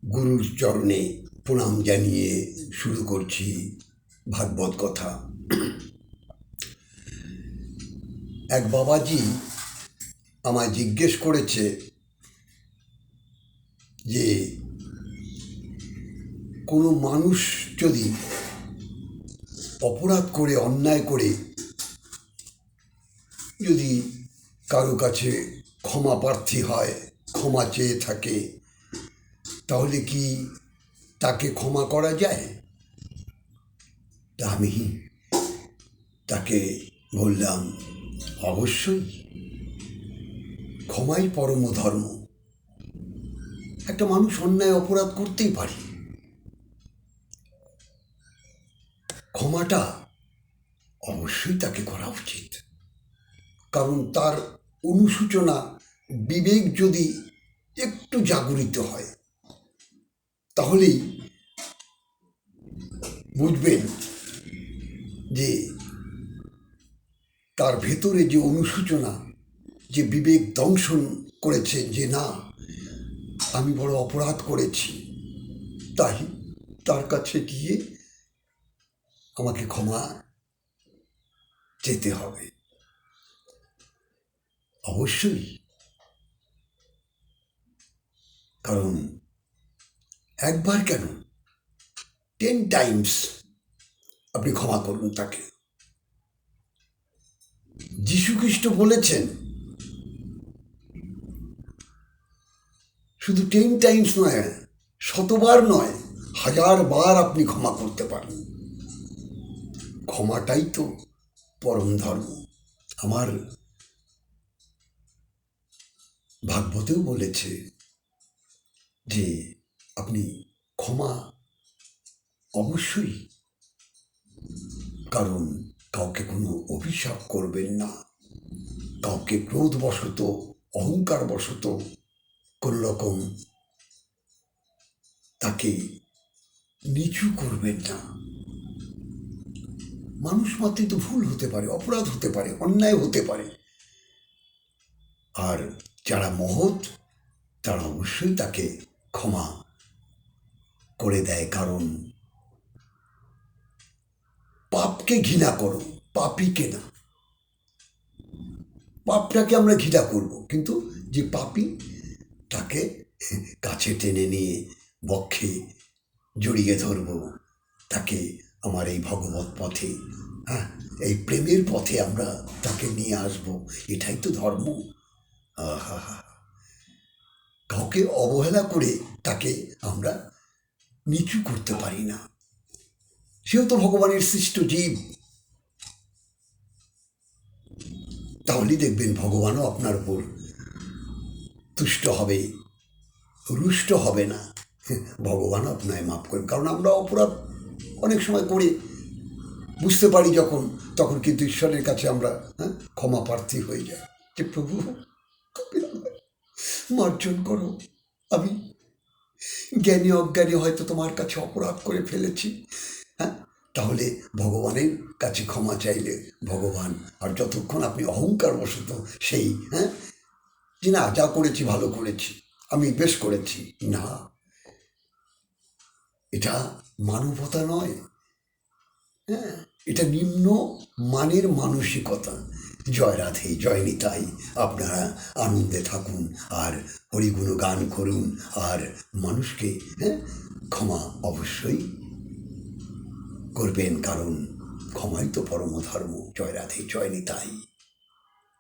গুরুর চরণে প্রণাম জানিয়ে শুরু করছি ভাগবত কথা। এক বাবাজি আমায় জিজ্ঞেস করেছে যে কোনো মানুষ যদি অপরাধ করে, অন্যায় করে যদি কারো কাছে ক্ষমা প্রার্থী হয়, ক্ষমা চেয়ে থাকে, তাহলে কি তাকে ক্ষমা করা যায়? তা আমি তাকে বললাম, অবশ্যই, ক্ষমাই পরম ধর্ম। একটা মানুষ অন্যায় অপরাধ করতেই পারে, ক্ষমাটা অবশ্যই তাকে করা উচিত। কারণ তার অনুশোচনা, বিবেক যদি একটু জাগরিত হয়, তাহলেই বুঝবেন যে তার ভেতরে যে অনুশোচনা, যে বিবেক দংশন করেছে, যে না, আমি বড় অপরাধ করেছি, তাই তার কাছে গিয়ে আমাকে ক্ষমা চেতে হবে। অবশ্যই, কারণ একবার কেন, 10 টাইমস আপনি ক্ষমা করুন তাকে। যীশুখ্রিস্ট বলেছেন শুধু 10 টাইমস নয়, শতবার নয়, 1000 বার আপনি ক্ষমা করতে পারেন। ক্ষমাটাই তো পরম ধর্ম। আমার ভাগবতেও বলেছে যে আপনি ক্ষমা অবশ্যই, কারণ কাউকে কোনো অভিশাপ করবেন না, কাউকে ক্রোধবশত, অহংকারবশত কোনো রকম তাকে নিচু করবেন না। মানুষ মাত্রই তো ভুল হতে পারে, অপরাধ হতে পারে, অন্যায় হতে পারে। আর যারা মহৎ, তারা অবশ্যই তাকে ক্ষমা করে দেয়। কারণ পাপকে ঘৃণা করো, পাপীকে না। পাপটাকে আমরা ঘৃণা করব, কিন্তু যে পাপী, তাকে কাছে টেনে নিয়ে বক্ষে জড়িয়ে ধরব, তাকে আমার এই ভগবত পথে, এই প্রেমের পথে আমরা তাকে নিয়ে আসব। এটাই তো ধর্ম। আহা, কাউকে অবহেলা করে তাকে আমরা নিচু করতে পারি না। সেও তো ভগবানের সৃষ্ট জীব। তাহলেই দেখবেন ভগবানও আপনার উপর তুষ্ট হবে, রুষ্ট হবে না। ভগবানও আপনায় মাফ করেন। কারণ আমরা অপরাধ অনেক সময় করে বুঝতে পারি যখন, তখন কিন্তু ঈশ্বরের কাছে আমরা ক্ষমা প্রার্থী হয়ে যাই যে প্রভু, মার্জন করো, আমি জ্ঞানী অজ্ঞানী হয়তো তোমার কাছে অপরাধ করে ফেলেছি। তাহলে ভগবানের কাছে ক্ষমা চাইলে ভগবান, আর যতক্ষণ আপনি অহংকার বশত সেই যে না, যা করেছি ভালো করেছি, আমি বেশ করেছি, না, এটা মানবতা নয়। এটা নিম্ন মানের মানসিকতা। জয় রাধে, জয় নিতাই। আপনারা আনন্দে থাকুন আর হরিগুণ গান করুন, আর মানুষকে ক্ষমা অবশ্যই করবেন, কারণ ক্ষমাই তো পরম ধর্ম। জয় রাধে, জয় নিতাই।